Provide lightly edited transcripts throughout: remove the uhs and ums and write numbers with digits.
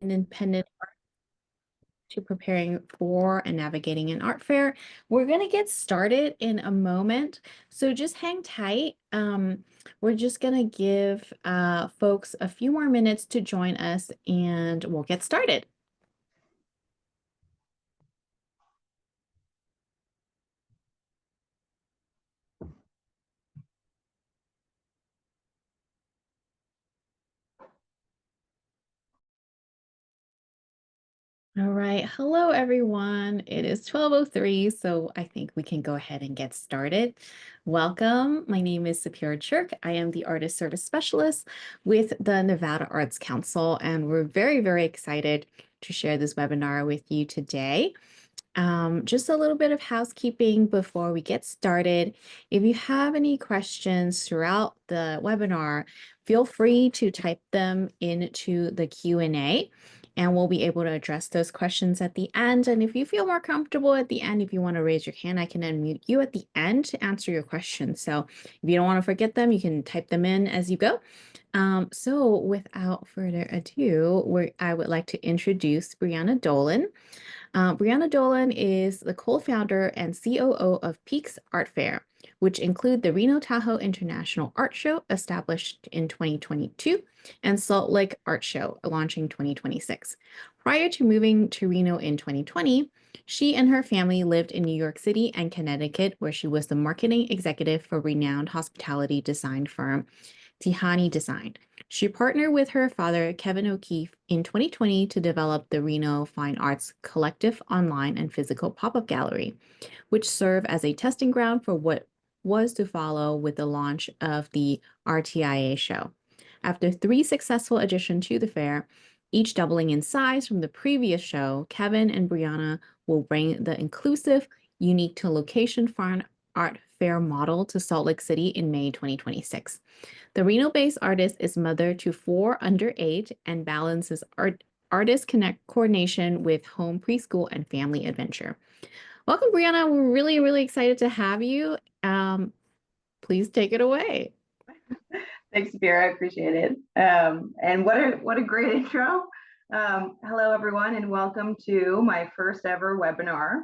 independent art to preparing for and navigating an art fair. We're going to get started in a moment, so just hang tight. We're just going to give folks a few more minutes to join us and we'll get started. All right. Hello, everyone. It is 12:03, so I think we can go ahead and get started. Welcome. My name is Sapira Chirk. I am the Artist Service Specialist with the Nevada Arts Council, and we're very, very excited to share this webinar with you today. Just a little bit of housekeeping before we get started. If you have any questions throughout the webinar, feel free to type them into the Q&A. And we'll be able to address those questions at the end. And if you feel more comfortable at the end, if you want to raise your hand, I can unmute you at the end to answer your questions. So if you don't want to forget them, you can type them in as you go. So without further ado, I would like to introduce Briana Dolan. Briana Dolan is the co-founder and COO of Peaks Art Fair, which include the Reno Tahoe International Art Show, established in 2022, and Salt Lake Art Show, launching 2026. Prior to moving to Reno in 2020, she and her family lived in New York City and Connecticut, where she was the marketing executive for renowned hospitality design firm Tihany Design. She partnered with her father, Kevin O'Keefe, in 2020 to develop the Reno Fine Arts Collective online and physical pop-up gallery, which served as a testing ground for what was to follow with the launch of the RTIA Show. After 3 successful additions to the fair, each doubling in size from the previous show, Kevin and Briana will bring the inclusive, unique to location fine art fair model to Salt Lake City in May 2026. The Reno-based artist is mother to 4 underage and balances artist coordination with home preschool and family adventure. Welcome, Briana. We're really, really excited to have you. Please take it away. Thanks, Vera. I appreciate it. And what a great intro. Hello, everyone, and welcome to my first ever webinar.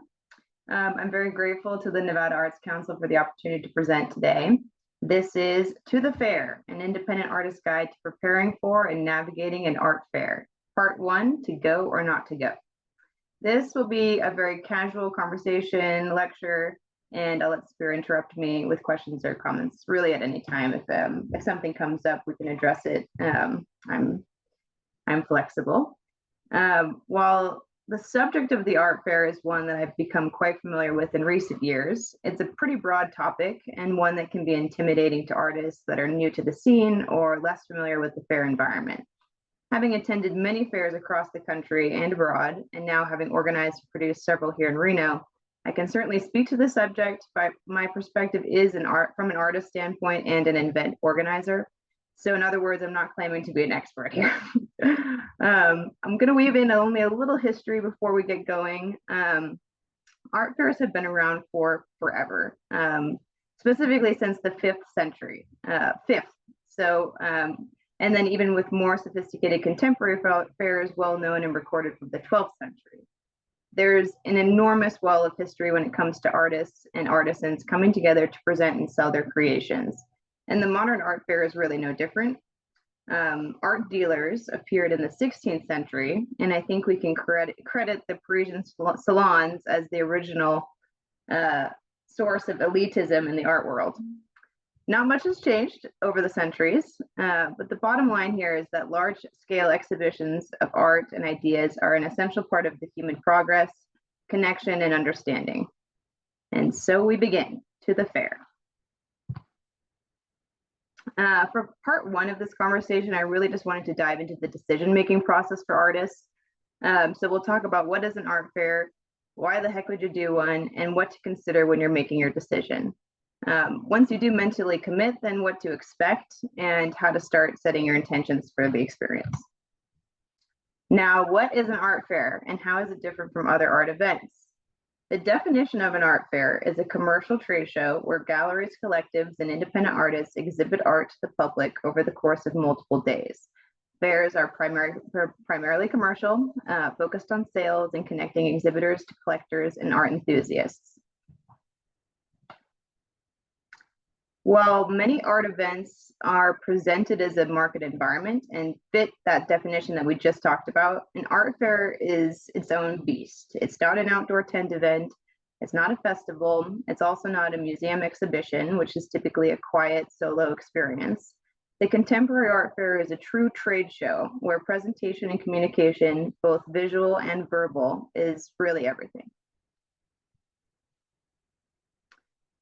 I'm very grateful to the Nevada Arts Council for the opportunity to present today. This is To the Fair, an independent artist guide to preparing for and navigating an art fair. Part 1, to go or not to go. This will be a very casual conversation, lecture, and I'll let Spira interrupt me with questions or comments really at any time. If something comes up, we can address it. I'm flexible. While the subject of the art fair is one that I've become quite familiar with in recent years, it's a pretty broad topic and one that can be intimidating to artists that are new to the scene or less familiar with the fair environment. Having attended many fairs across the country and abroad, and now having organized and produced several here in Reno, I can certainly speak to the subject, but my perspective is from an artist standpoint and an event organizer. So in other words, I'm not claiming to be an expert here. I'm going to weave in only a little history before we get going. Art fairs have been around for forever, specifically since the 5th century. And then even with more sophisticated contemporary fairs, well known and recorded from the 12th century. There's an enormous well of history when it comes to artists and artisans coming together to present and sell their creations. And the modern art fair is really no different. Art dealers appeared in the 16th century, and I think we can credit the Parisian salons as the original source of elitism in the art world. Not much has changed over the centuries, but the bottom line here is that large-scale exhibitions of art and ideas are an essential part of the human progress, connection, and understanding. And so we begin, to the fair. For part 1 of this conversation, I really just wanted to dive into the decision-making process for artists. So we'll talk about what is an art fair, why the heck would you do one, and what to consider when you're making your decision. Once you do mentally commit, then what to expect and how to start setting your intentions for the experience. Now, what is an art fair and how is it different from other art events? The definition of an art fair is a commercial trade show where galleries, collectives, and independent artists exhibit art to the public over the course of multiple days. Fairs are primarily commercial, focused on sales and connecting exhibitors to collectors and art enthusiasts. While many art events are presented as a market environment and fit that definition that we just talked about, an art fair is its own beast. It's not an outdoor tent event. It's not a festival. It's also not a museum exhibition, which is typically a quiet solo experience. The contemporary art fair is a true trade show where presentation and communication, both visual and verbal, is really everything.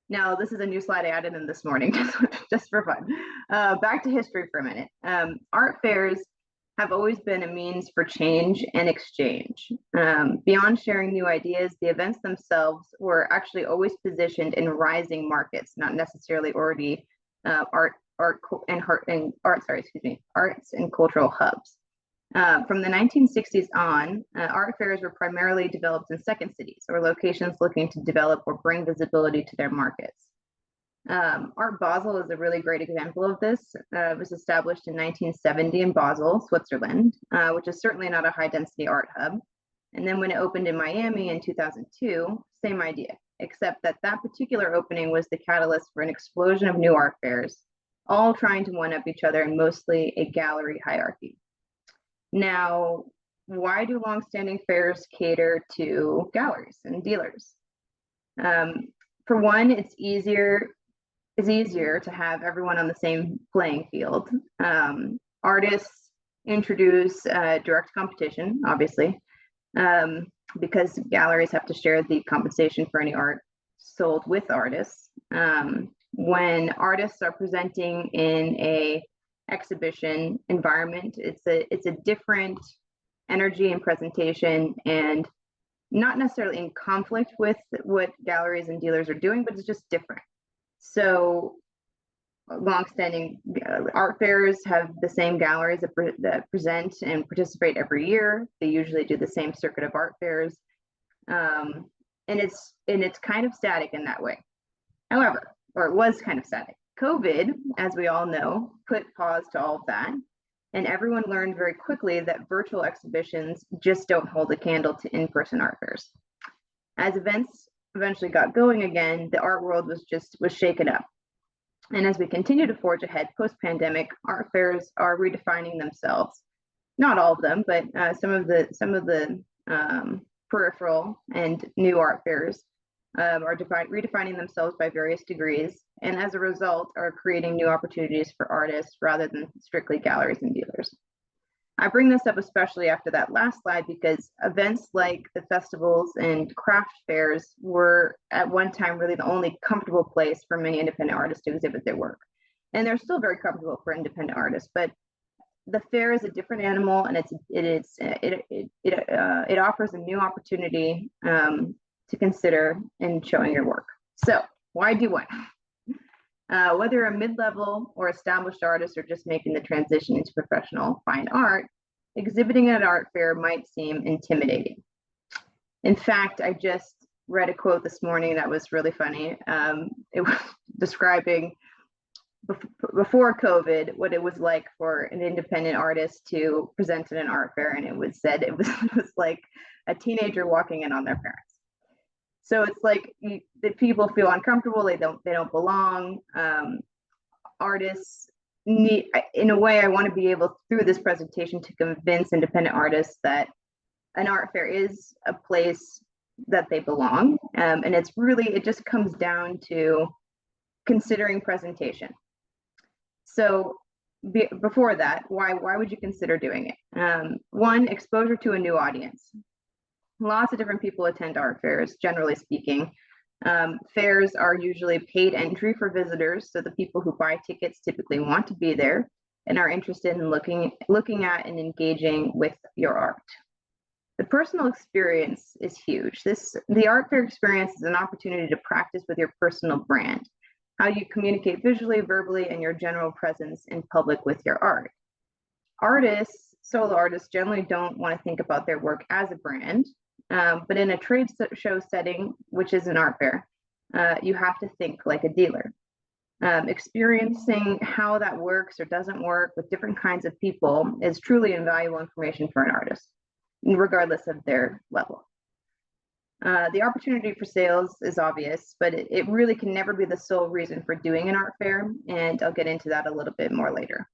Now, this is a new slide I added in this morning, just for fun. Back to history for a minute. Art fairs have always been a means for change and exchange. Beyond sharing new ideas, the events themselves were actually always positioned in rising markets, not necessarily already arts and cultural hubs. From the 1960s on, art fairs were primarily developed in second cities or locations looking to develop or bring visibility to their markets. Art Basel is a really great example of this. It was established in 1970 in Basel, Switzerland, which is certainly not a high-density art hub. And then when it opened in Miami in 2002, same idea, except that that particular opening was the catalyst for an explosion of new art fairs, all trying to one-up each other in mostly a gallery hierarchy. Now, why do longstanding fairs cater to galleries and dealers? For one, it's easier to have everyone on the same playing field. Artists introduce direct competition, obviously, because galleries have to share the compensation for any art sold with artists. When artists are presenting in a exhibition environment, it's a different energy and presentation, and not necessarily in conflict with what galleries and dealers are doing, but it's just different. So longstanding art fairs have the same galleries that present and participate every year. They usually do the same circuit of art fairs, and it's kind of static in that way. However, or it was kind of static. COVID, as we all know, put pause to all of that, and everyone learned very quickly that virtual exhibitions just don't hold a candle to in-person art fairs. As events eventually got going again, the art world was shaken up. And as we continue to forge ahead post-pandemic, art fairs are redefining themselves. Not all of them, but some of the peripheral and new art fairs are redefining themselves by various degrees, and as a result are creating new opportunities for artists rather than strictly galleries and dealers. I bring this up especially after that last slide because events like the festivals and craft fairs were at one time really the only comfortable place for many independent artists to exhibit their work. And they're still very comfortable for independent artists, but the fair is a different animal, and it offers a new opportunity to consider in showing your work. So why do one? Whether a mid-level or established artist are just making the transition into professional fine art, exhibiting at an art fair might seem intimidating. In fact, I just read a quote this morning that was really funny. It was describing before COVID what it was like for an independent artist to present at an art fair, and it was like a teenager walking in on their parents. So it's like the people feel uncomfortable, they don't belong. Artists need, in a way, I want to be able through this presentation to convince independent artists that an art fair is a place that they belong. And it just comes down to considering presentation. So before that, why would you consider doing it? One, exposure to a new audience. Lots of different people attend art fairs, generally speaking. Fairs are usually paid entry for visitors, so the people who buy tickets typically want to be there and are interested in looking at and engaging with your art. The personal experience is huge. The art fair experience is an opportunity to practice with your personal brand, how you communicate visually, verbally, and your general presence in public with your art. Solo artists generally don't want to think about their work as a brand. But in a trade show setting, which is an art fair, you have to think like a dealer. Experiencing how that works or doesn't work with different kinds of people is truly invaluable information for an artist, regardless of their level. The opportunity for sales is obvious, but it really can never be the sole reason for doing an art fair, and I'll get into that a little bit more later.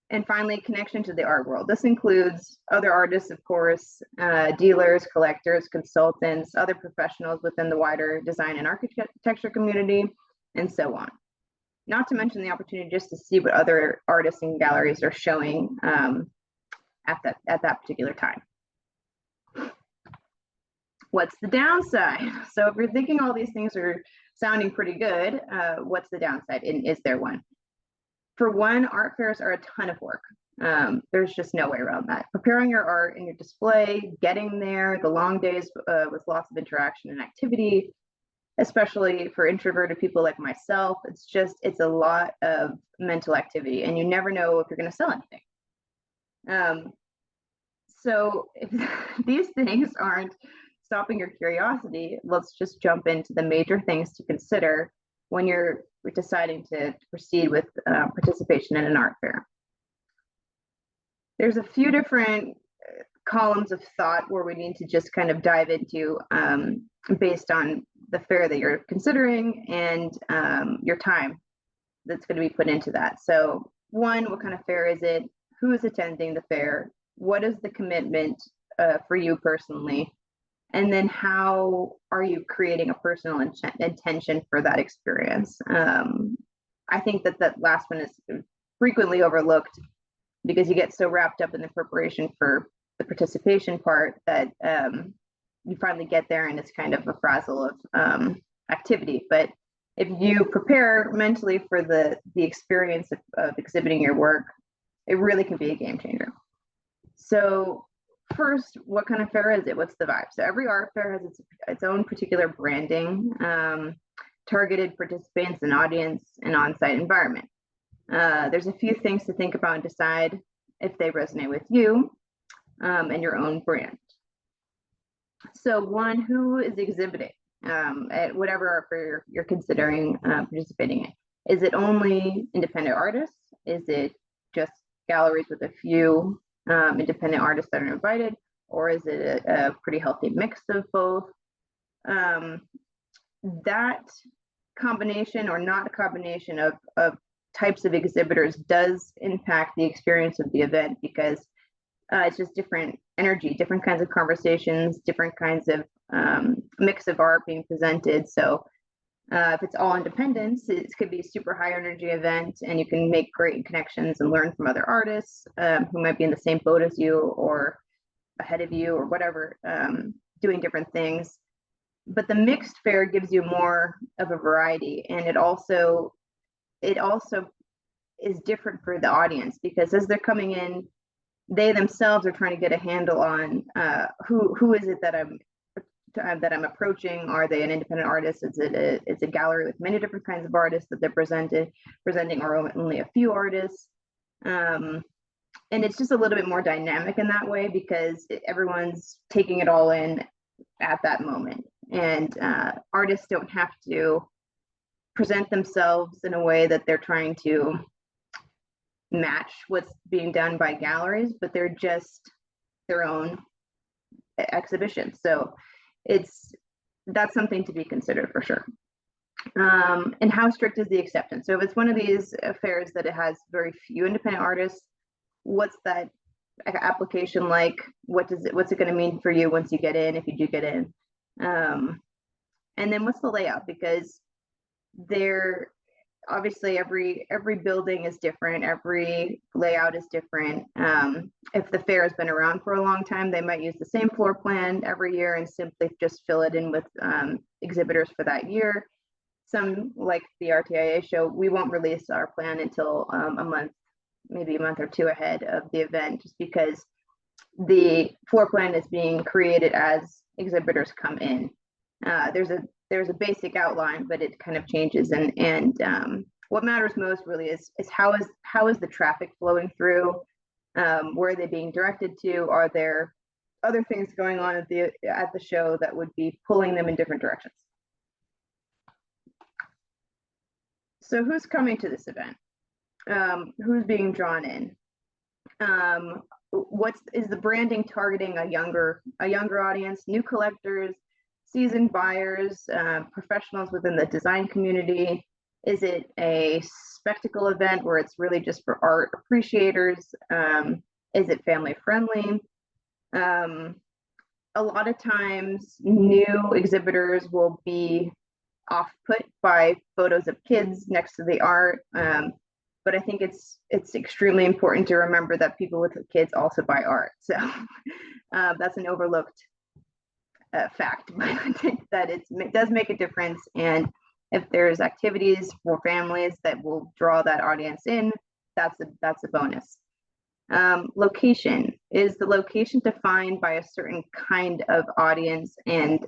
And finally, connection to the art world. This includes other artists, of course, dealers, collectors, consultants, other professionals within the wider design and architecture community, and so on. Not to mention the opportunity just to see what other artists and galleries are showing at that particular time. What's the downside? So if you're thinking all these things are sounding pretty good, what's the downside, and is there one? For one, art fairs are a ton of work. There's just no way around that. Preparing your art and your display, getting there, the long days with lots of interaction and activity, especially for introverted people like myself, it's a lot of mental activity, and you never know if you're going to sell anything. So if these things aren't stopping your curiosity, let's just jump into the major things to consider when you're deciding to proceed with participation in an art fair. There's a few different columns of thought where we need to just kind of dive into based on the fair that you're considering and your time that's going to be put into that. So one, what kind of fair is it? Who is attending the fair? What is the commitment for you personally? And then how are you creating a personal intention for that experience? I think that last one is frequently overlooked because you get so wrapped up in the preparation for the participation part that you finally get there and it's kind of a frazzle of activity. But if you prepare mentally for the experience of exhibiting your work, it really can be a game changer. So first, what kind of fair is it? What's the vibe? So every art fair has its own particular branding, targeted participants and audience, and on-site environment. There's a few things to think about and decide if they resonate with you and your own brand. So one, who is exhibiting at whatever art fair you're considering participating in? Is it only independent artists? Is it just galleries with a few independent artists that are invited, or is it a pretty healthy mix of both? That combination or not a combination of types of exhibitors does impact the experience of the event, because it's just different energy, different kinds of conversations, different kinds of mix of art being presented. So if it's all independents, it could be a super high energy event, and you can make great connections and learn from other artists who might be in the same boat as you or ahead of you or whatever, doing different things. But the mixed fair gives you more of a variety, and it also is different for the audience, because as they're coming in, they themselves are trying to get a handle on who is it that I'm approaching. Are they an independent artist? Is it a gallery with many different kinds of artists that they're presenting, or only a few artists? And it's just a little bit more dynamic in that way, because everyone's taking it all in at that moment. And artists don't have to present themselves in a way that they're trying to match what's being done by galleries, but they're just their own exhibition. So that's something to be considered for sure. And how strict is the acceptance? So if it's one of these affairs that it has very few independent artists, what's that application like? What's it going to mean for you once you get in, if you do get in? And then what's the layout? Because obviously every building is different, every layout is different. If the fair has been around for a long time, they might use the same floor plan every year and simply just fill it in with exhibitors for that year. Some, like the RTIA Show, we won't release our plan until maybe a month or two ahead of the event, just because the floor plan is being created as exhibitors come in. There's a basic outline, but it kind of changes. And what matters most really is how is the traffic flowing through? Where are they being directed to? Are there other things going on at the show that would be pulling them in different directions? So who's coming to this event? Who's being drawn in? Is the branding targeting a younger audience, new collectors, seasoned buyers, professionals within the design community? Is it a spectacle event where it's really just for art appreciators? Is it family friendly? A lot of times new exhibitors will be off put by photos of kids next to the art. But I think it's extremely important to remember that people with kids also buy art. So that's an overlooked fact, but I think that it does make a difference. And if there's activities for families that will draw that audience in, that's a bonus. Location. Is the location defined by a certain kind of audience and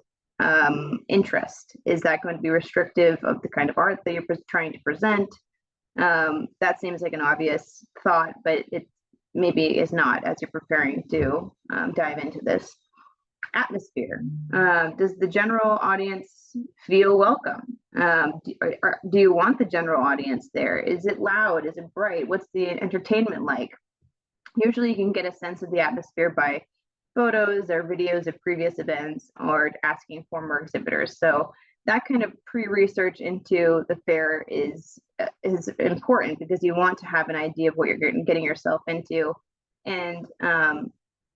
interest? Is that going to be restrictive of the kind of art that you're trying to present? That seems like an obvious thought, but it maybe is not as you're preparing to dive into this. Atmosphere. Does the general audience feel welcome? Do you want the general audience there? Is it loud? Is it bright? What's the entertainment like? Usually you can get a sense of the atmosphere by photos or videos of previous events or asking former exhibitors. So that kind of pre-research into the fair is important because you want to have an idea of what you're getting yourself into. And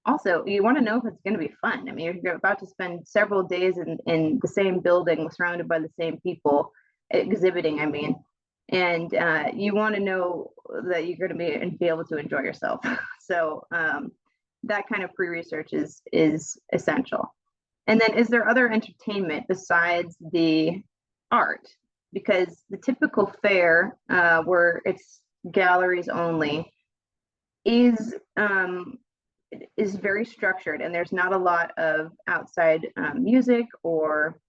also, you want to know if it's going to be fun. I mean, you're about to spend several days in the same building, surrounded by the same people, exhibiting, I mean. And you want to know that you're going to be able to enjoy yourself. So that kind of pre-research is essential. And then, is there other entertainment besides the art? Because the typical fair, where it's galleries only, is very structured, and there's not a lot of outside music or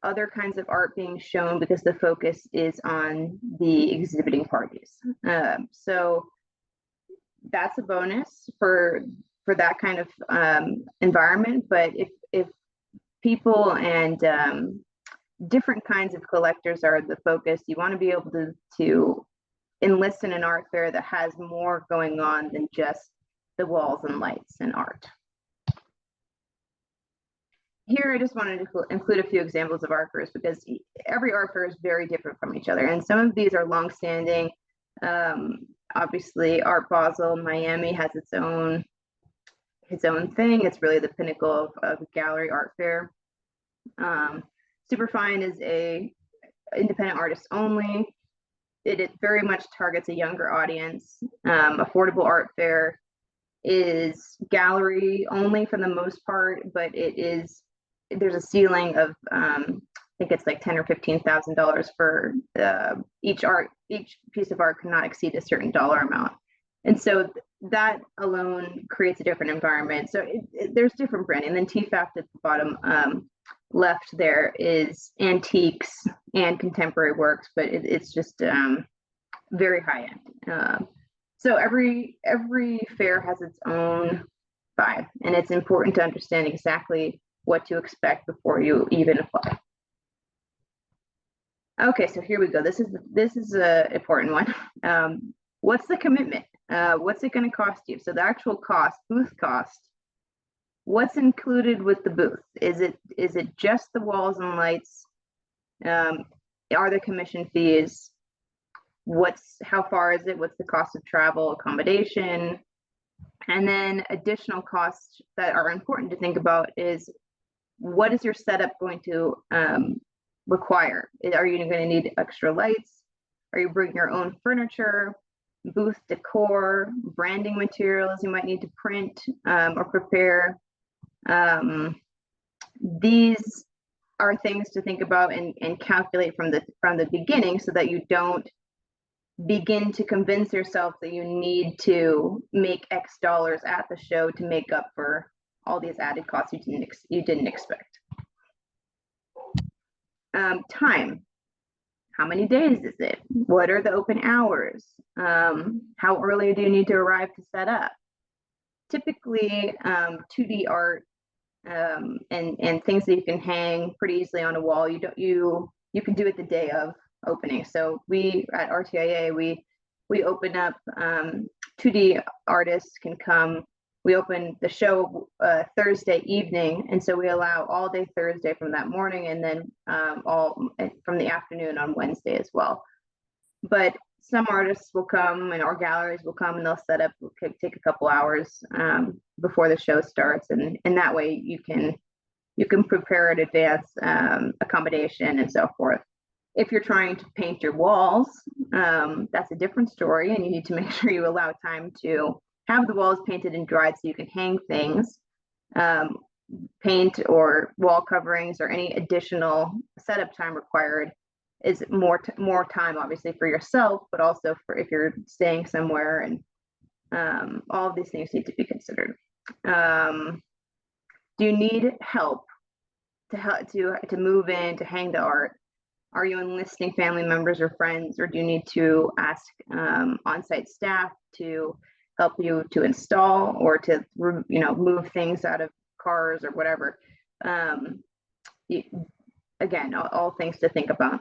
other kinds of art being shown because the focus is on the exhibiting parties. So that's a bonus for that kind of environment. But if people and different kinds of collectors are the focus, you want to be able to enlist in an art fair that has more going on than just the walls and lights and art. Here, I just wanted to include a few examples of art fairs because every art fair is very different from each other. And some of these are longstanding. Obviously, Art Basel, Miami has its own thing. It's really the pinnacle of a gallery art fair. Superfine is a independent artist only. It very much targets a younger audience. Affordable Art Fair is gallery only for the most part, but there's a ceiling of I think it's like $10,000 or $15,000 for each piece of art cannot exceed a certain dollar amount. And so that alone creates a different environment. So there's different branding. And then TFAFT at the bottom left there is antiques and contemporary works, but it's just very high end. So every fair has its own vibe, and it's important to understand exactly what to expect before you even apply. Okay, so here we go. This is an important one. What's the commitment? What's it going to cost you? So the actual cost, booth cost. What's included with the booth? Is it just the walls and lights? Are there commission fees? How far is it? What's the cost of travel, accommodation? And then additional costs that are important to think about is, what is your setup going to require? Are you going to need extra lights? Are you bringing your own furniture, booth decor, branding materials you might need to print or prepare? These are things to think about and calculate from the beginning, so that you don't begin to convince yourself that you need to make X dollars at the show to make up for all these added costs you didn't expect. Time. How many days is it? What are the open hours? How early do you need to arrive to set up? Typically, 2D art and things that you can hang pretty easily on a wall, you can do it the day of. opening. So we at RTIA, we open up 2D artists can come. We open the show Thursday evening, and so we allow all day Thursday from that morning, and then all from the afternoon on Wednesday as well. But some artists will come, and our galleries will come, and they'll set up. It could take a couple hours before the show starts, and that way you can prepare in advance accommodation and so forth. If you're trying to paint your walls, that's a different story, and you need to make sure you allow time to have the walls painted and dried so you can hang things, paint or wall coverings or any additional setup time required is more time, obviously, for yourself, but also for if you're staying somewhere, and all of these things need to be considered. Do you need help to move in, to hang the art? Are you enlisting family members or friends, or do you need to ask on-site staff to help you to install or to move things out of cars or whatever? Again, all things to think about.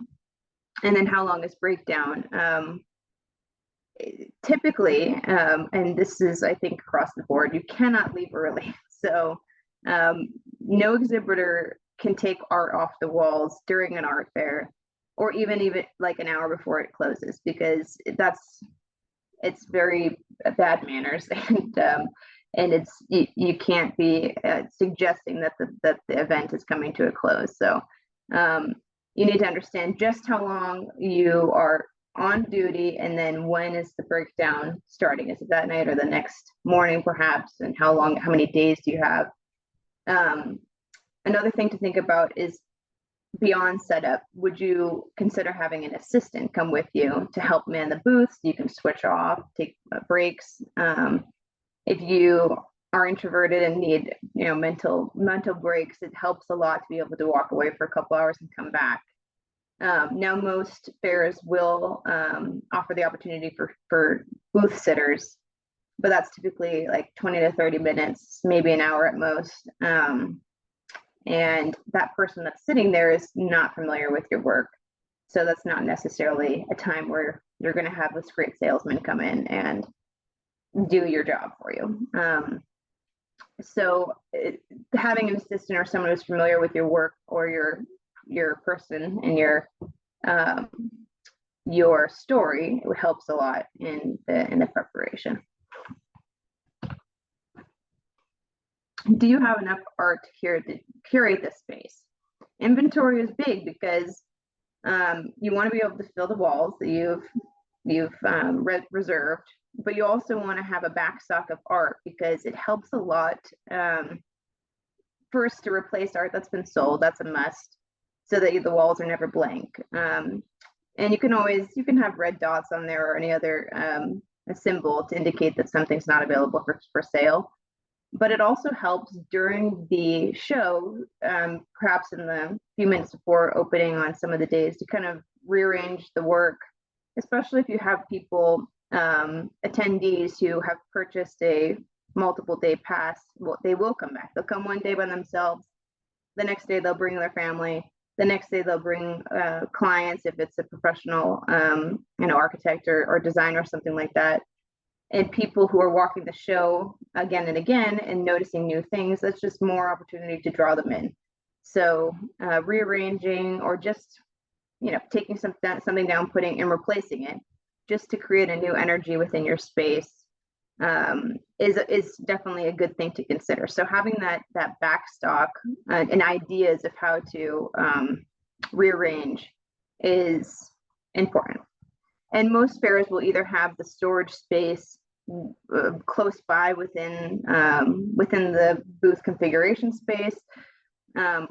And then how long is breakdown? Typically, and this is, I think, across the board, you cannot leave early. So no exhibitor can take art off the walls during an art fair, or even like an hour before it closes, because it's very bad manners, and it's you can't be suggesting that the event is coming to a close. So you need to understand just how long you are on duty, and then when is the breakdown starting? Is it that night or the next morning perhaps? And how many days do you have? Another thing to think about is beyond setup, would you consider having an assistant come with you to help man the booths? You can switch off, take breaks. If you are introverted and need mental breaks, it helps a lot to be able to walk away for a couple hours and come back. Now most fairs will offer the opportunity for booth sitters, but that's typically like 20 to 30 minutes, maybe an hour at most. And that person that's sitting there is not familiar with your work. So that's not necessarily a time where you're going to have this great salesman come in and do your job for you. Having an assistant or someone who's familiar with your work or your person and your story, it helps a lot in the preparation. Do you have enough art to curate this space? Inventory is big because you want to be able to fill the walls that you've reserved, but you also want to have a backstock of art because it helps a lot. First, to replace art that's been sold, that's a must, so that the walls are never blank. And you can have red dots on there or any other a symbol to indicate that something's not available for sale. But it also helps during the show, perhaps in the few minutes before opening on some of the days, to kind of rearrange the work, especially if you have people, attendees who have purchased a multiple day pass. Well, they will come back. They'll come one day by themselves. The next day they'll bring their family. The next day they'll bring clients if it's a professional, architect or designer or something like that. And people who are walking the show again and again and noticing new things, that's just more opportunity to draw them in. So rearranging or just, taking something down, putting and replacing it just to create a new energy within your space is definitely a good thing to consider. So having that backstock and ideas of how to rearrange is important. And most fairs will either have the storage space close by within the booth configuration space,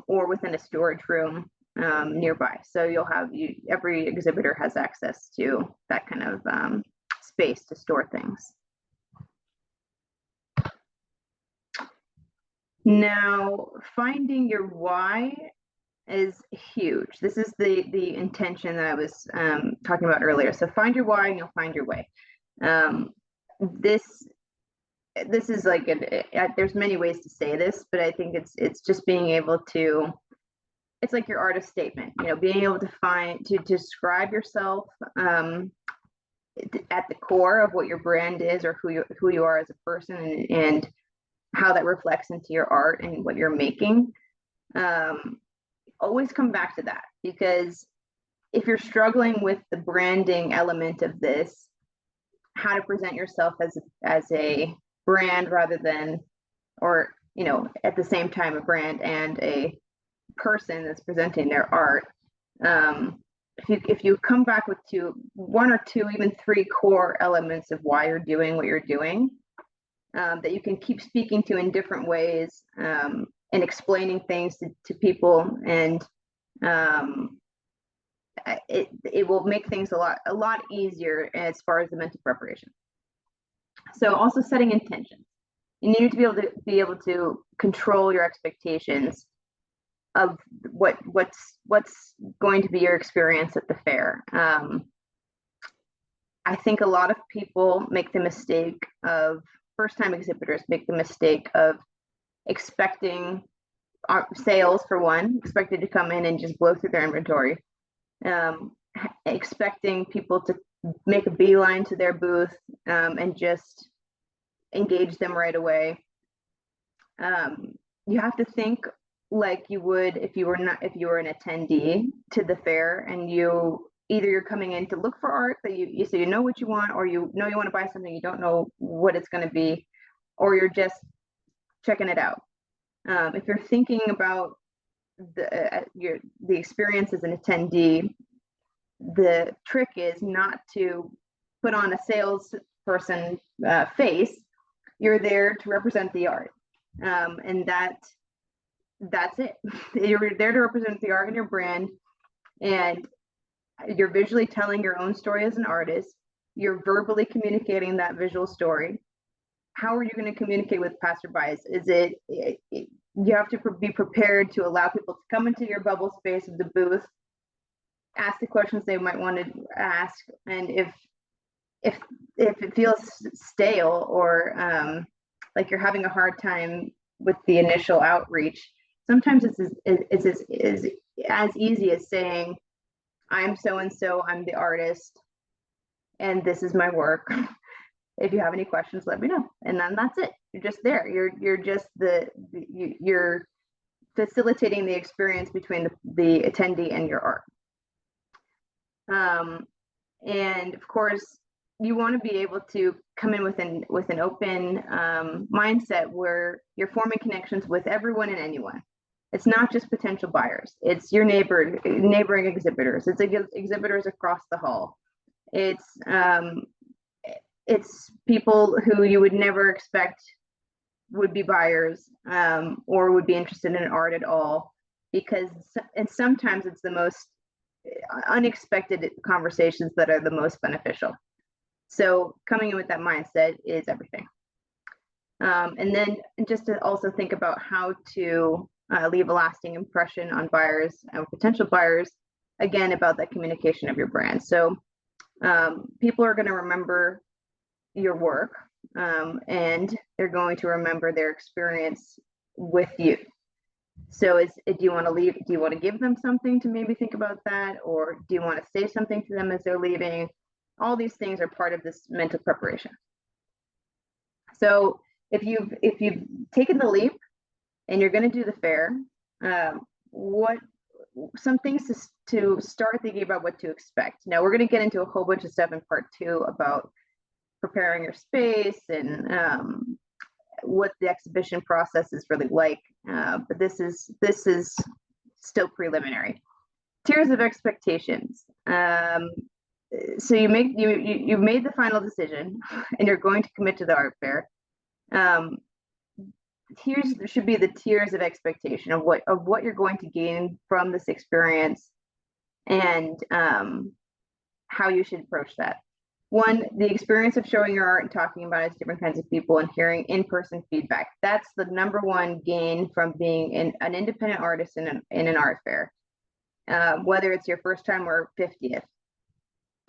or within a storage room nearby. So every exhibitor has access to that kind of space to store things. Now, finding your why is huge. This is the intention that I was talking about earlier. So find your why and you'll find your way. This is like there's many ways to say this, but I think it's just being able to it's like your artist statement, being able to describe yourself at the core of what your brand is, or who you are as a person, and how that reflects into your art and what you're making. Always come back to that, because if you're struggling with the branding element of this, how to present yourself as a brand rather than, or at the same time, a brand and a person that's presenting their art. If you come back with one or two, even three core elements of why you're doing what you're doing, that you can keep speaking to in different ways, and explaining things to people, and it will make things a lot easier as far as the mental preparation. So also setting intentions. You need to be able to control your expectations of what's going to be your experience at the fair. I think a lot of people make the mistake of, first-time exhibitors make the mistake of expecting sales, for one, expected to come in and just blow through their inventory, expecting people to make a beeline to their booth, and just engage them right away. You have to think like you would if you were an attendee to the fair, and you're coming in to look for art that you know what you want, or you want to buy something, you don't know what it's going to be, or you're just checking it out. If you're thinking about the experience as an attendee, the trick is not to put on a salesperson face. You're there to represent the art, and that's it. You're there to represent the art and your brand, and you're visually telling your own story as an artist. You're verbally communicating that visual story. How are you going to communicate with passerbys? You have to be prepared to allow people to come into your bubble space of the booth, ask the questions they might want to ask, and if it feels stale, or like you're having a hard time with the initial outreach, sometimes it's as easy as saying, "I'm so and so, I'm the artist, and this is my work. If you have any questions, let me know." And then that's it. You're just there. You're just you're facilitating the experience between the attendee and your art. And of course, you want to be able to come in with an open mindset, where you're forming connections with everyone and anyone. It's not just potential buyers. It's your neighboring exhibitors. It's exhibitors across the hall. It's people who you would never expect would be buyers, or would be interested in art at all, and sometimes it's the most unexpected conversations that are the most beneficial. So coming in with that mindset is everything. And then just to also think about how to leave a lasting impression on buyers and potential buyers, again, about that communication of your brand. So people are going to remember your work, and they're going to remember their experience with you. So do you want to give them something to maybe think about that, or do you want to say something to them as they're leaving? All these things are part of this mental preparation. So if you've taken the leap and you're going to do the fair, some things to start thinking about what to expect. Now we're going to get into a whole bunch of stuff in part 2 about preparing your space and what the exhibition process is really like. But this is still preliminary. Tiers of expectations. So you've made the final decision, and you're going to commit to the art fair. There should be the tiers of expectation of what you're going to gain from this experience, and how you should approach that. One, the experience of showing your art and talking about it to different kinds of people and hearing in-person feedback. That's the number one gain from being an independent artist in an art fair, whether it's your first time or 50th.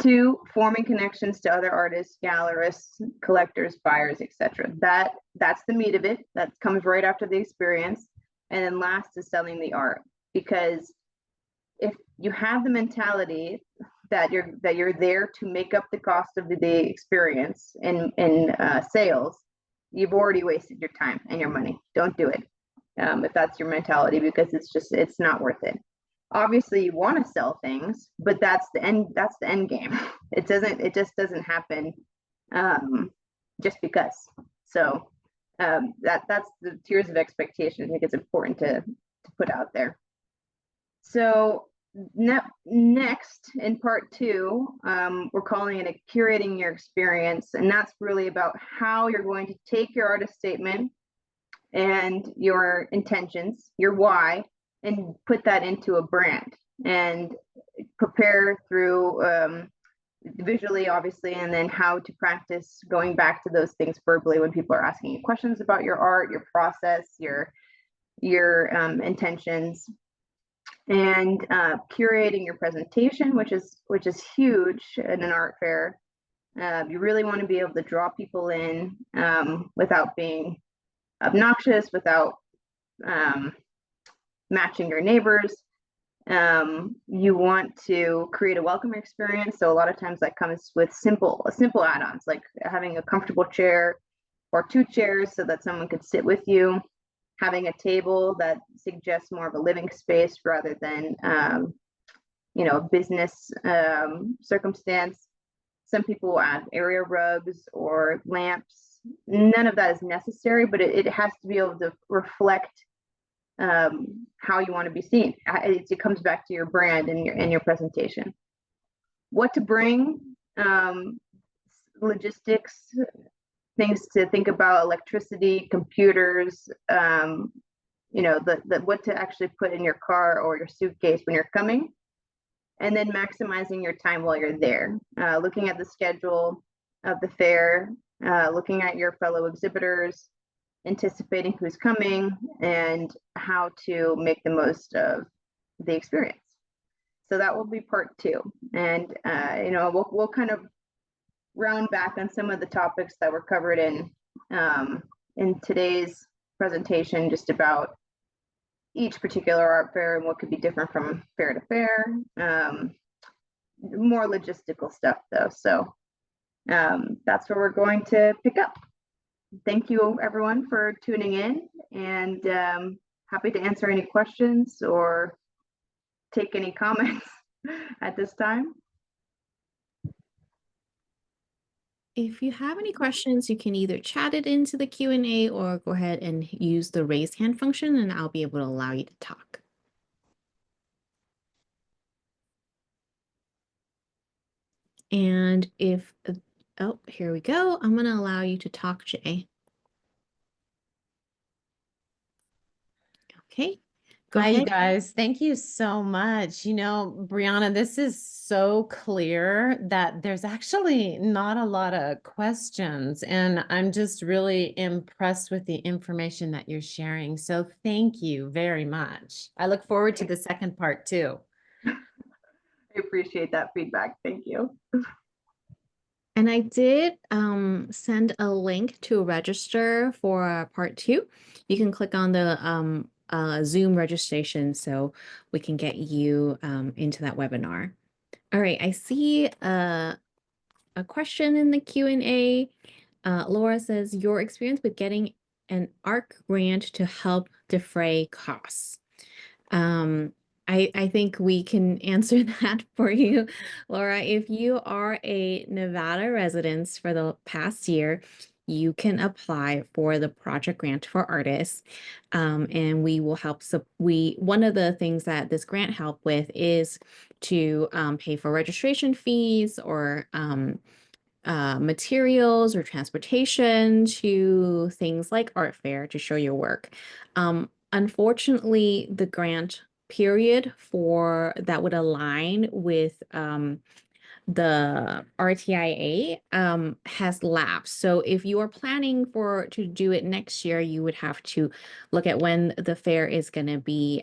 2, forming connections to other artists, gallerists, collectors, buyers, etc. That's the meat of it. That comes right after the experience. And then last is selling the art, because you have the mentality that you're there to make up the cost of the experience in sales, you've already wasted your time and your money. Don't do it if that's your mentality, because it's not worth it. Obviously, you want to sell things, but that's the end game. It just doesn't happen just because. So that's the tiers of expectation I think it's important to put out there. So next, in part 2, we're calling it a curating your experience, and that's really about how you're going to take your artist statement and your intentions, your why, and put that into a brand and prepare through visually, obviously, and then how to practice going back to those things verbally when people are asking you questions about your art, your process, your intentions, and curating your presentation, which is huge in an art fair. You really want to be able to draw people in without being obnoxious, without matching your neighbors. You want to create a welcome experience. So a lot of times that comes with simple add-ons, like having a comfortable chair or 2 chairs so that someone could sit with you, having a table that suggests more of a living space rather than a business circumstance. Some people will add area rugs or lamps. None of that is necessary, but it has to be able to reflect how you want to be seen. It comes back to your brand and your presentation. What to bring, logistics, things to think about: electricity, computers, what to actually put in your car or your suitcase when you're coming, and then maximizing your time while you're there. Looking at the schedule of the fair, looking at your fellow exhibitors, anticipating who's coming, and how to make the most of the experience. So that will be part 2, and we'll kind of round back on some of the topics that were covered in today's presentation, just about each particular art fair and what could be different from fair to fair. More logistical stuff though, so that's where we're going to pick up. Thank you everyone for tuning in, and happy to answer any questions or take any comments at this time. If you have any questions, you can either chat it into the Q&A or go ahead and use the raise hand function, and I'll be able to allow you to talk. And if, oh, here we go. I'm going to allow you to talk, Jay. Okay. Go Hi, ahead. you guys. Thank you so much. Briana, this is so clear that there's actually not a lot of questions, and I'm just really impressed with the information that you're sharing. So thank you very much. I look forward to the second part too. I appreciate that feedback. Thank you. And I did send a link to register for part 2. You can click on the Zoom registration so we can get you into that webinar. All right, I see a question in the Q&A. Laura says, your experience with getting an ARC grant to help defray costs. I think we can answer that for you, Laura. If you are a Nevada resident for the past year, you can apply for the project grant for artists, and we will help. So one of the things that this grant help with is to pay for registration fees or materials or transportation to things like art fair to show your work. Unfortunately, the grant period for that would align with the RTIA has lapsed. So if you are planning to do it next year, you would have to look at when the fair is going to be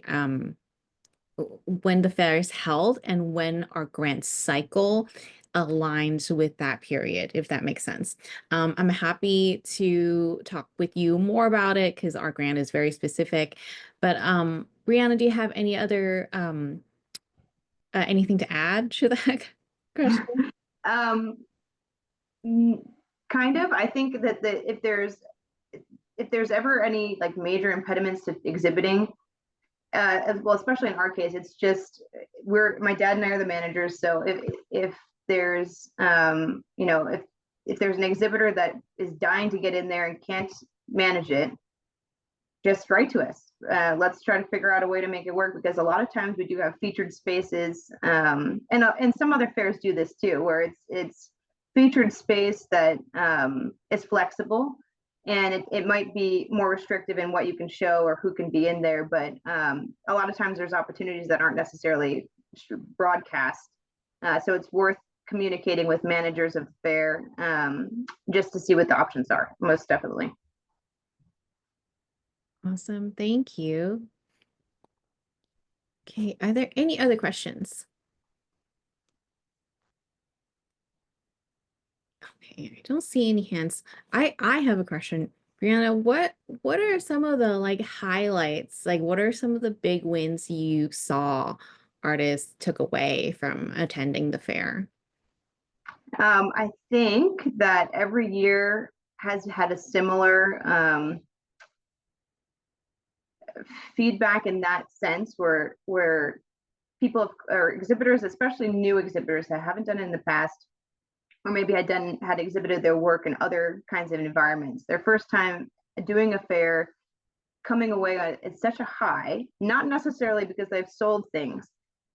when the fair is held and when our grant cycle aligns with that period, if that makes sense. I'm happy to talk with you more about it because our grant is very specific. But Briana, do you have any other anything to add to that question? Kind of. I think that if there's ever any like major impediments to exhibiting, well, especially in our case, it's just my dad and I are the managers. So if there's if there's an exhibitor that is dying to get in there and can't manage it, just write to us. Let's try to figure out a way to make it work, because a lot of times we do have featured spaces, and some other fairs do this too, where it's featured space that is flexible, and it might be more restrictive in what you can show or who can be in there, but a lot of times there's opportunities that aren't necessarily broadcast, so it's worth communicating with managers of the fair, just to see what the options are, most definitely. Awesome. Thank you. Okay. Are there any other questions? Okay. I don't see any hands. I have a question. Briana, what are some of the like highlights? Like, what are some of the big wins you saw artists took away from attending the fair? I think that every year has had a similar feedback in that sense, where people or exhibitors, especially new exhibitors that haven't done it in the past, or maybe had exhibited their work in other kinds of environments, their first time doing a fair, coming away at such a high, not necessarily because they've sold things,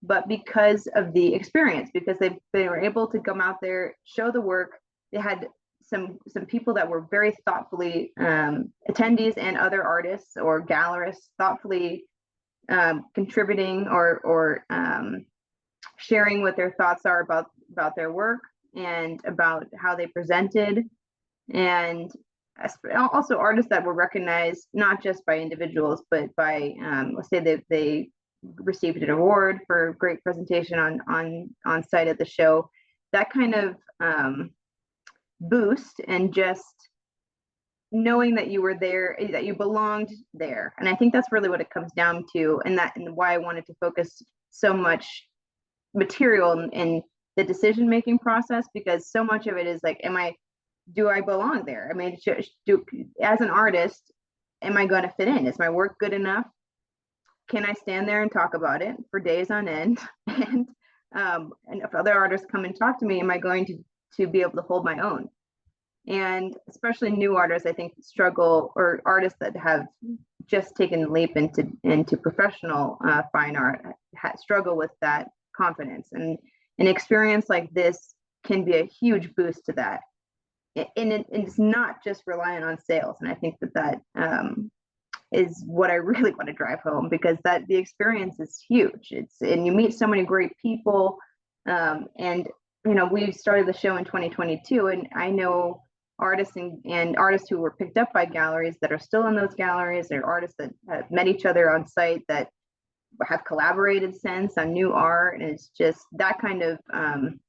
but because of the experience, because they were able to come out there, show the work. They had some people that were very thoughtfully, attendees and other artists or gallerists, thoughtfully contributing or sharing what their thoughts are about their work and about how they presented, and also artists that were recognized not just by individuals, but by let's say they received an award for great presentation on site at the show. That kind of boost, and just knowing that you were there, that you belonged there. And I think that's really what it comes down to, and why I wanted to focus so much material in the decision-making process, because so much of it is like, do I belong there? I mean, as an artist, am I going to fit in? Is my work good enough? Can I stand there and talk about it for days on end? And if other artists come and talk to me, am I going to be able to hold my own? And especially new artists, I think, struggle, or artists that have just taken the leap into professional fine art struggle with that confidence. And an experience like this can be a huge boost to that. And it's not just reliant on sales. And I think that is what I really want to drive home, because the experience is huge. And you meet so many great people. And we started the show in 2022, and I know artists and artists who were picked up by galleries that are still in those galleries, or artists that have met each other on site that have collaborated since on new art. And it's just that kind of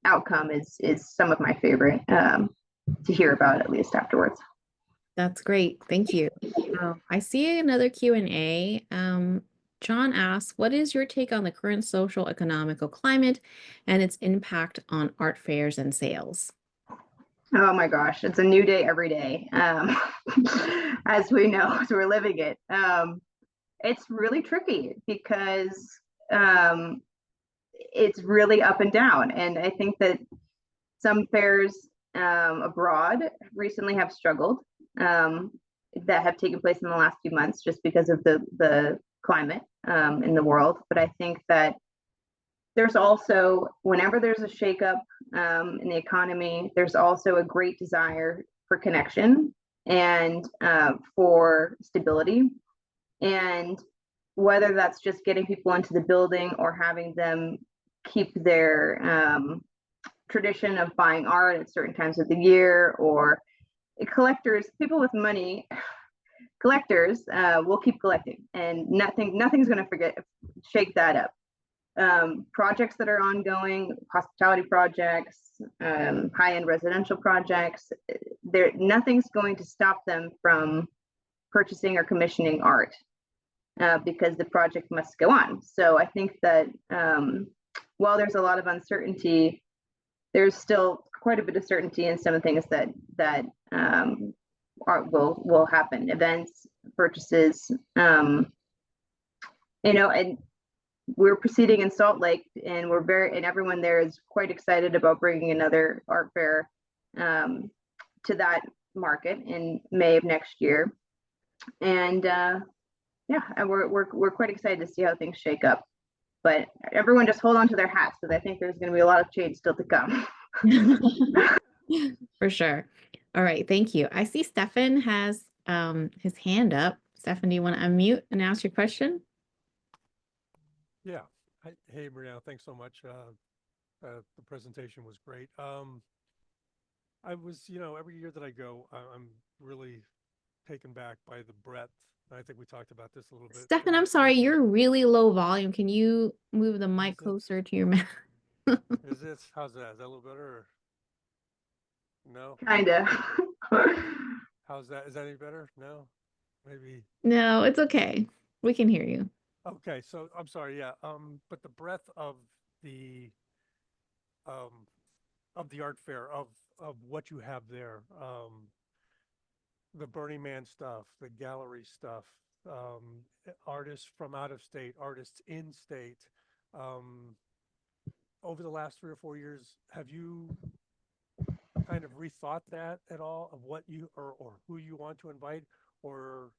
outcome is some of my favorite to hear about, at least afterwards. That's great. Thank you. I see another Q&A. John asks, what is your take on the current social economical climate and its impact on art fairs and sales? Oh my gosh, it's a new day every day, as we know, as we're living it. It's really tricky, because it's really up and down. And I think that some fairs abroad recently have struggled, that have taken place in the last few months, just because of the climate in the world. But I think that there's also, whenever there's a shakeup in the economy, there's also a great desire for connection and for stability. And whether that's just getting people into the building or having them keep their tradition of buying art at certain times of the year, or collectors, people with money, collectors will keep collecting, and nothing's going to shake that up. Projects that are ongoing, hospitality projects, high-end residential projects, nothing's going to stop them from purchasing or commissioning art, because the project must go on. So I think that while there's a lot of uncertainty, there's still quite a bit of certainty in some of the things that will happen. Events, purchases, and we're proceeding in Salt Lake, and everyone there is quite excited about bringing another art fair to that market in May of next year. And and we're quite excited to see how things shake up. But everyone just hold on to their hats, because I think there's going to be a lot of change still to come. For sure. All right, thank you. I see Stefan has his hand up. Stefan, do you want to unmute and ask your question? Yeah. Hey, Briana, thanks so much. The presentation was great. I was, every year that I go, I'm really taken back by the breadth. I think we talked about this a little bit. Stefan, I'm sorry, you're really low volume. Can you move the mic closer to your mouth? How's that? Is that a little better? Or... No? Kind of. How's that? Is that any better? No? Maybe. No, it's okay. We can hear you. Okay, so I'm sorry, yeah. But the breadth of the art fair, of what you have there, the Burning Man stuff, the gallery stuff, artists from out of state, artists in state. Over the last 3 or 4 years, have you kind of rethought that at all, of what you or who you want to invite, or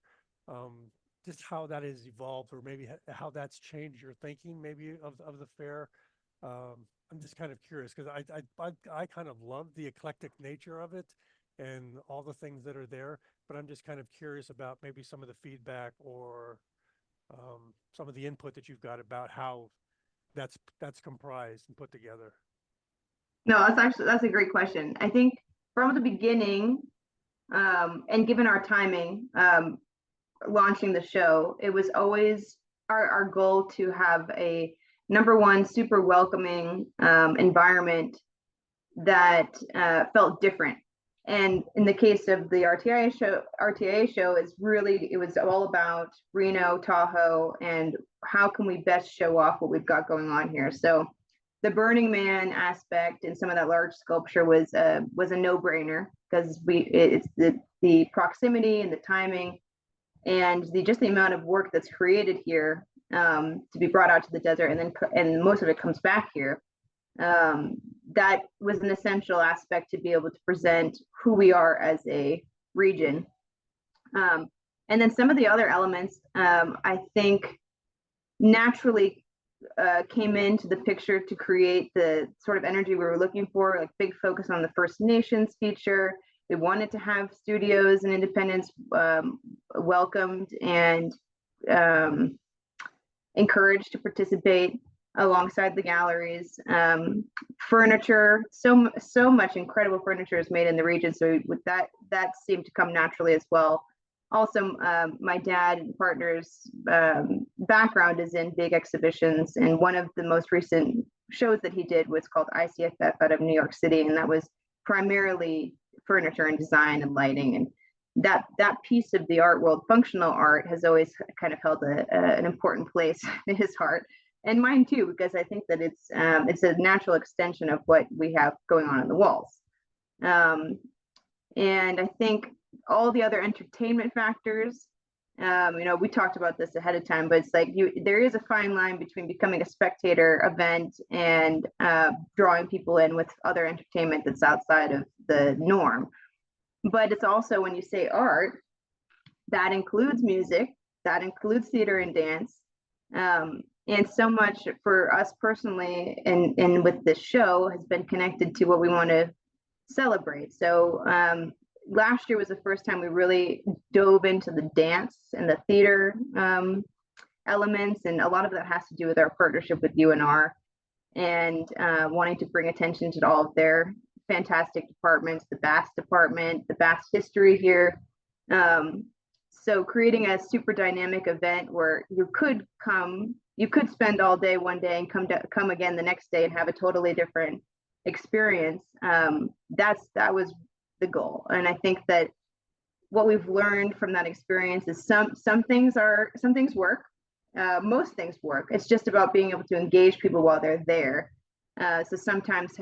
just how that has evolved, or maybe how that's changed your thinking maybe of the fair? I'm just kind of curious, because I kind of love the eclectic nature of it and all the things that are there, but I'm just kind of curious about maybe some of the feedback or some of the input that you've got about how that's comprised and put together. No, that's a great question. I think from the beginning, and given our timing, launching the show, it was always our goal to have a number one super welcoming environment that felt different. And in the case of the RTIA show it was all about Reno, Tahoe, and how can we best show off what we've got going on here. So the Burning Man aspect and some of that large sculpture was a no-brainer, because it's the proximity and the timing and just the amount of work that's created here to be brought out to the desert, and most of it comes back here. That was an essential aspect to be able to present who we are as a region. And then some of the other elements, I think, naturally came into the picture to create the sort of energy we were looking for, like big focus on the First Nations feature. We wanted to have studios and independents welcomed and encouraged to participate alongside the galleries. Furniture, so much incredible furniture is made in the region, so with that seemed to come naturally as well. Also, my dad and partner's background is in big exhibitions, and one of the most recent shows that he did was called ICFF out of New York City, and that was primarily furniture and design and lighting. And that piece of the art world, functional art, has always kind of held an important place in his heart, and mine too, because I think that it's a natural extension of what we have going on in the walls. And I think all the other entertainment factors, we talked about this ahead of time, but it's like there is a fine line between becoming a spectator event and drawing people in with other entertainment that's outside of the norm. But it's also, when you say art, that includes music, that includes theater and dance. And so much for us personally and with this show has been connected to what we want to celebrate. So last year was the first time we really dove into the dance and the theater elements, and a lot of that has to do with our partnership with UNR and wanting to bring attention to all of their fantastic departments, the BAS department, the BAS history here. So creating a super dynamic event where you could spend all day one day and come again the next day and have a totally different experience. That was the goal. And I think that what we've learned from that experience is some things work, most things work. It's just about being able to engage people while they're there. So sometimes,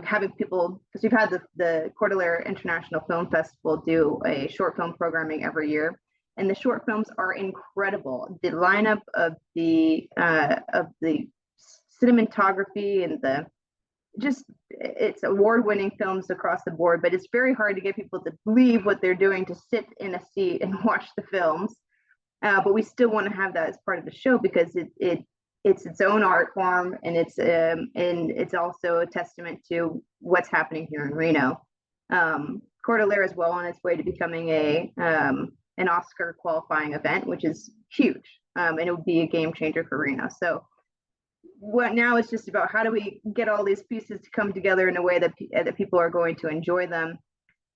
having people, because we've had the Coeur d'Alene International Film Festival do a short film programming every year, and the short films are incredible. The lineup of the cinematography and it's award-winning films across the board, but it's very hard to get people to believe what they're doing, to sit in a seat and watch the films. But we still want to have that as part of the show, because it's its own art form, and it's also a testament to what's happening here in Reno. Coeur d'Alene is well on its way to becoming an Oscar qualifying event, which is huge, and it would be a game changer for Reno. So what now is just about how do we get all these pieces to come together in a way that people are going to enjoy them.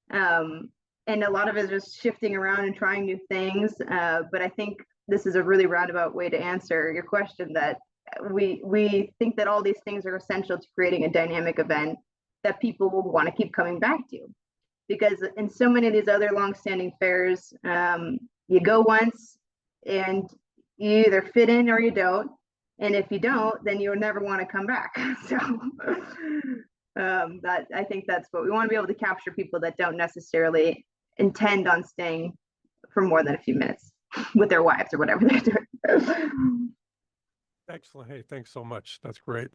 And a lot of it is just shifting around and trying new things. But I think this is a really roundabout way to answer your question, that we think that all these things are essential to creating a dynamic event that people will want to keep coming back to. Because in so many of these other longstanding fairs, you go once and you either fit in or you don't. And if you don't, then you'll never want to come back. So that, I think that's what we want to be able to capture, people that don't necessarily intend on staying for more than a few minutes with their wives or whatever they're doing. Excellent. Hey, thanks so much. That's great.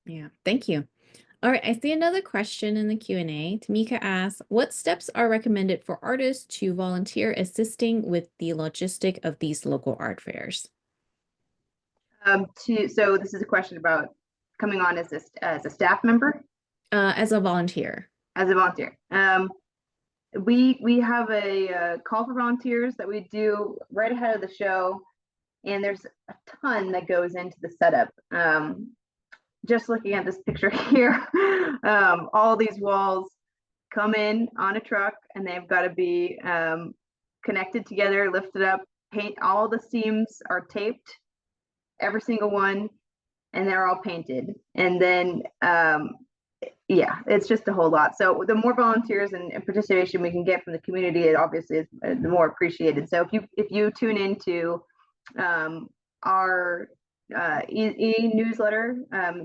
Yeah, thank you. All right, I see another question in the Q&A. Tamika asks, what steps are recommended for artists to volunteer assisting with the logistic of these local art fairs? So this is a question about coming on as a staff member? As a volunteer. As a volunteer. We have a call for volunteers that we do right ahead of the show, and there's a ton that goes into the setup. Just looking at this picture here, all these walls come in on a truck, and they've got to be connected together, lifted up, paint. All the seams are taped, every single one, and they're all painted. And then yeah, it's just a whole lot. So the more volunteers and participation we can get from the community, it obviously is the more appreciated. So if you tune into our e-newsletter,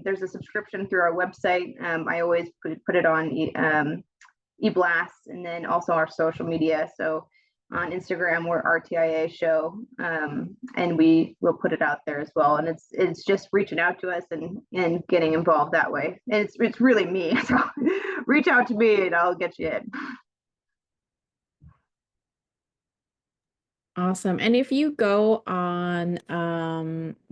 there's a subscription through our website. I always put it on e-blasts, and then also our social media. So on Instagram, we're RTIA Show, and we will put it out there as well. And it's just reaching out to us and getting involved that way. And it's really me. So reach out to me and I'll get you in. Awesome. And if you go on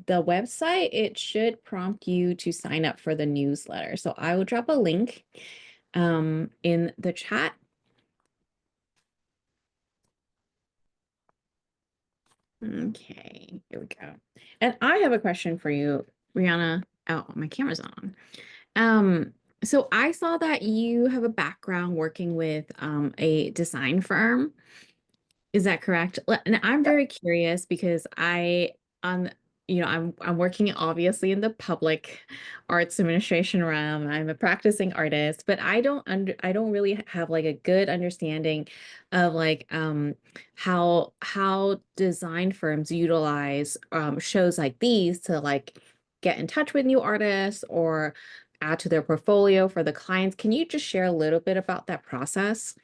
the website, it should prompt you to sign up for the newsletter. So I will drop a link in the chat. Okay, here we go. And I have a question for you, Briana. Oh, my camera's on. So I saw that you have a background working with a design firm. Is that correct? And I'm very curious because I'm working obviously in the public arts administration realm. I'm a practicing artist, but I don't really have like a good understanding of like how design firms utilize shows like these to like get in touch with new artists or add to their portfolio for the clients. Can you just share a little bit about that process?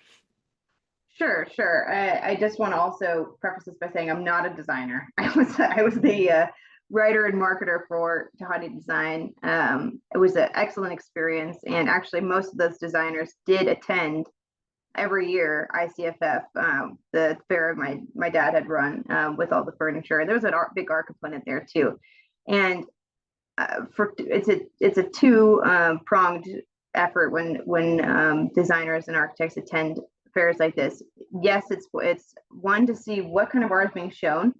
Sure. I just want to also preface this by saying I'm not a designer. I was the writer and marketer for Tihany Design. It was an excellent experience, and actually most of those designers did attend every year ICFF, the fair my dad had run with all the furniture. And there was a big art component there too. And it's a two-pronged effort when designers and architects attend fairs like this. Yes, it's one, to see what kind of art is being shown.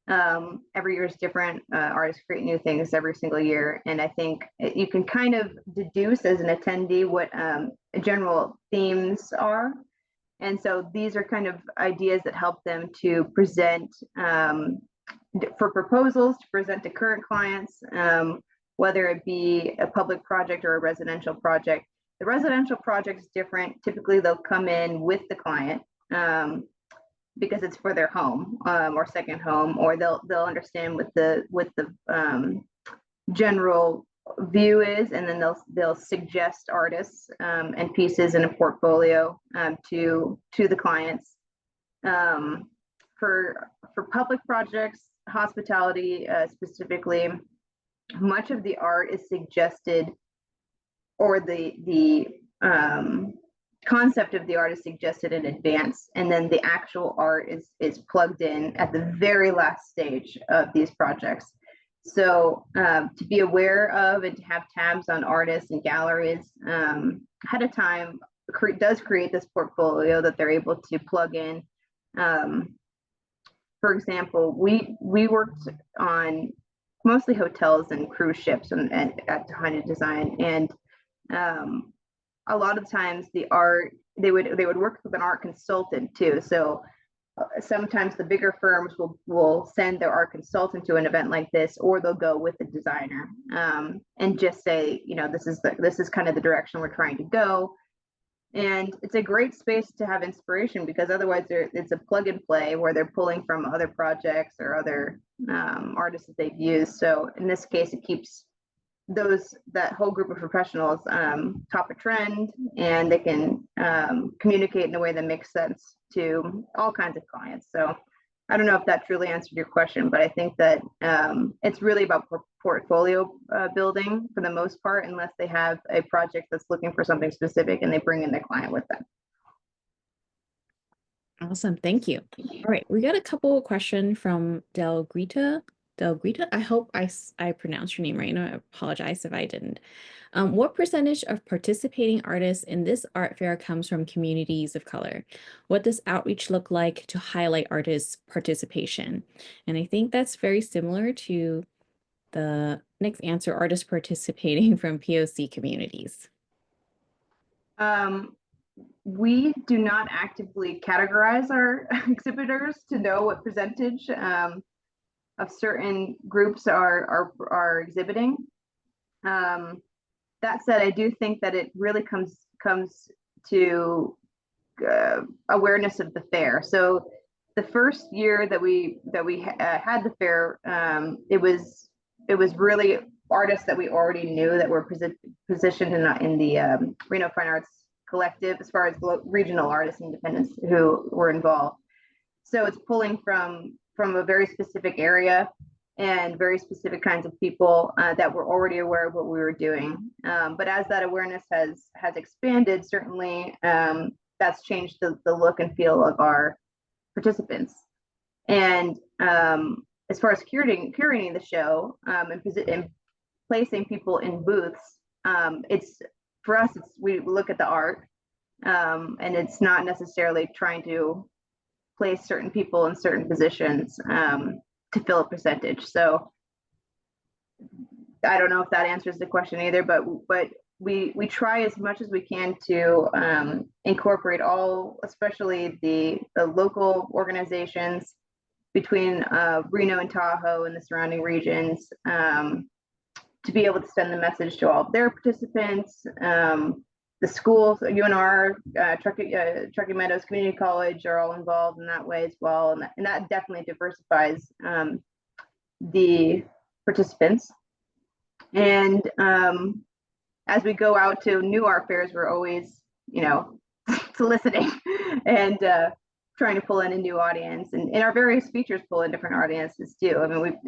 Every year is different. Artists create new things every single year, and I think you can kind of deduce as an attendee what general themes are. And so these are kind of ideas that help them to present for proposals, to present to current clients, whether it be a public project or a residential project. The residential project is different. Typically, they'll come in with the client. because it's for their home, or second home, or they'll understand what the general view is, and then they'll suggest artists and pieces in a portfolio to the clients. For public projects, hospitality specifically, much of the art is suggested, or the concept of the art is suggested in advance, and then the actual art is plugged in at the very last stage of these projects. So to be aware of and to have tabs on artists and galleries ahead of time does create this portfolio that they're able to plug in. For example, we worked on mostly hotels and cruise ships and at Tihany Design, and a lot of times the art, they would work with an art consultant too. So sometimes the bigger firms will send their art consultant to an event like this, or they'll go with the designer and just say, you know, this is kind of the direction we're trying to go. And it's a great space to have inspiration, because otherwise it's a plug and play where they're pulling from other projects or other artists that they've used. So in this case, it keeps that whole group of professionals top a trend, and they can communicate in a way that makes sense to all kinds of clients. So I don't know if that truly answered your question, but I think that it's really about portfolio building for the most part, unless they have a project that's looking for something specific and they bring in their client with them. Awesome, thank you. All right, we got a couple of questions from Del Grita. I hope I pronounced your name right. No, I apologize if I didn't. What percentage of participating artists in this art fair comes from communities of color? What does outreach look like to highlight artists' participation? And I think that's very similar to the next answer, artists participating from POC communities. We do not actively categorize our exhibitors to know what percentage of certain groups are exhibiting. That said, I do think that it really comes to awareness of the fair. So the first year that we had the fair, it was really artists that we already knew that were positioned in the Reno Fine Arts Collective, as far as regional artists, independents who were involved. So it's pulling from a very specific area and very specific kinds of people that were already aware of what we were doing. But as that awareness has expanded, certainly that's changed the look and feel of our participants. And as far as curating the show and placing people in booths, for us, we look at the art, and it's not necessarily trying to place certain people in certain positions to fill a percentage. So I don't know if that answers the question either, but we try as much as we can to incorporate all, especially the local organizations between Reno and Tahoe and the surrounding regions, to be able to send the message to all of their participants. The schools, UNR, Truckee Meadows Community College are all involved in that way as well. And that definitely diversifies the participants. And as we go out to new art fairs, we're always, soliciting and trying to pull in a new audience. And our various features pull in different audiences too. I mean, we've,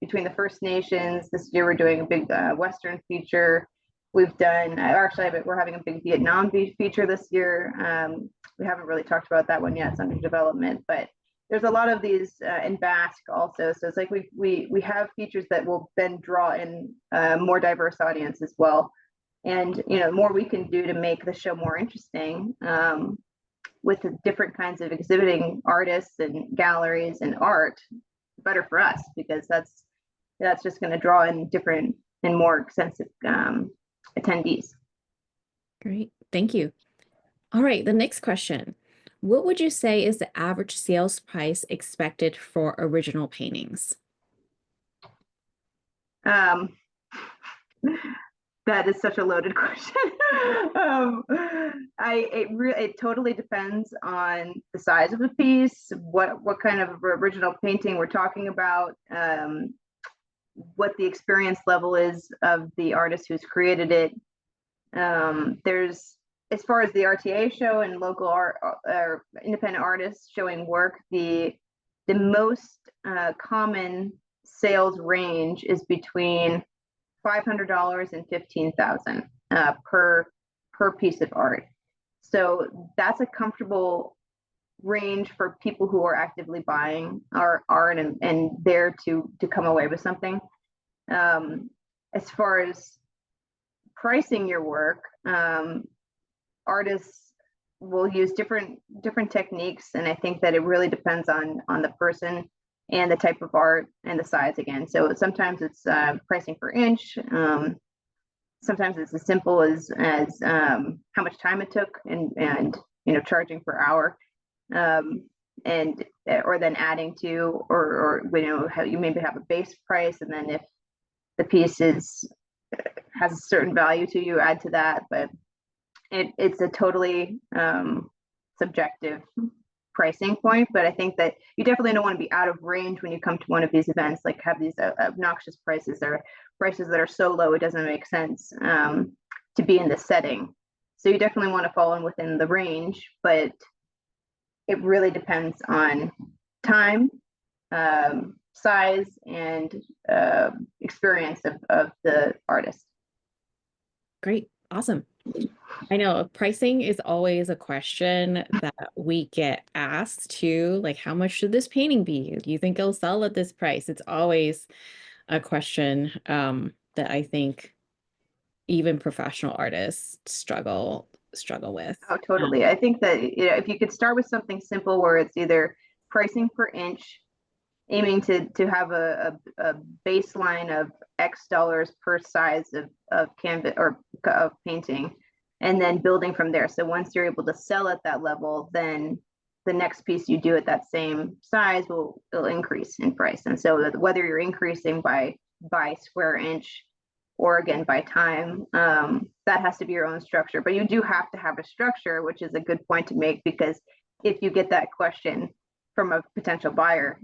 between the First Nations, this year we're doing a big Western feature. We've done, we're having a big Vietnam feature this year. We haven't really talked about that one yet, it's under development, but there's a lot of these in Basque also. So it's like we have features that will then draw in a more diverse audience as well. And, the more we can do to make the show more interesting with the different kinds of exhibiting artists and galleries and art, better for us, because that's just going to draw in different and more extensive attendees. Great, thank you. All right, the next question. What would you say is the average sales price expected for original paintings? That is such a loaded question. I it totally depends on the size of the piece, what kind of original painting we're talking about, what the experience level is of the artist who's created it. There's, as far as the RTIA show and local art or independent artists showing work, the most common sales range is between $500 and $15,000 per piece of art. So that's a comfortable range for people who are actively buying our art and there to come away with something. As far as pricing your work, artists will use different techniques, and I think that it really depends on the person and the type of art and the size again. So sometimes it's pricing per inch. Sometimes it's as simple as how much time it took and charging per hour, and or then adding to or how you maybe have a base price, and then if the piece has a certain value to you, add to that. But it's a totally subjective pricing point. But I think that you definitely don't want to be out of range when you come to one of these events, like have these obnoxious prices or prices that are so low it doesn't make sense to be in this setting. So you definitely want to fall in within the range, but it really depends on time, size, and experience of the artist. Great. Awesome. I know pricing is always a question that we get asked too, like how much should this painting be? Do you think it'll sell at this price? It's always a question that I think even professional artists struggle with. Oh, totally. I think that if you could start with something simple where it's either pricing per inch, aiming to have a baseline of X dollars per size of canvas or of painting, and then building from there. So once you're able to sell at that level, then the next piece you do at that same size will increase in price. And so whether you're increasing by square inch or again by time, that has to be your own structure. But you do have to have a structure, which is a good point to make, because if you get that question from a potential buyer,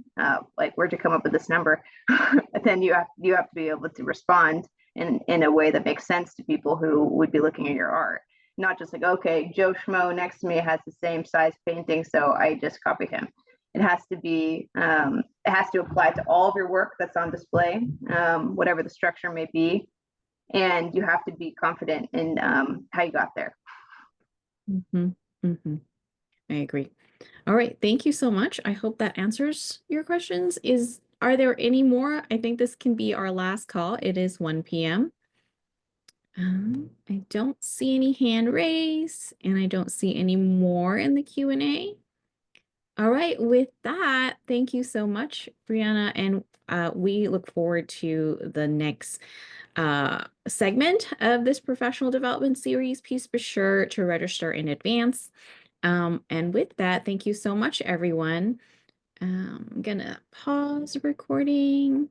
like where'd you come up with this number, then you have to be able to respond in a way that makes sense to people who would be looking at your art. Not just like, okay, Joe Schmo next to me has the same size painting, so I just copied him. It has to be, it has to apply to all of your work that's on display, whatever the structure may be. And you have to be confident in how you got there. Mm-hmm. Mm-hmm. I agree. All right. Thank you so much. I hope that answers your questions. Are there any more? I think this can be our last call. It is 1 p.m. I don't see any hand raised, and I don't see any more in the Q&A. All right. With that, thank you so much, Briana. And we look forward to the next segment of this professional development series. Please be sure to register in advance. And with that, thank you so much, everyone. I'm gonna pause recording.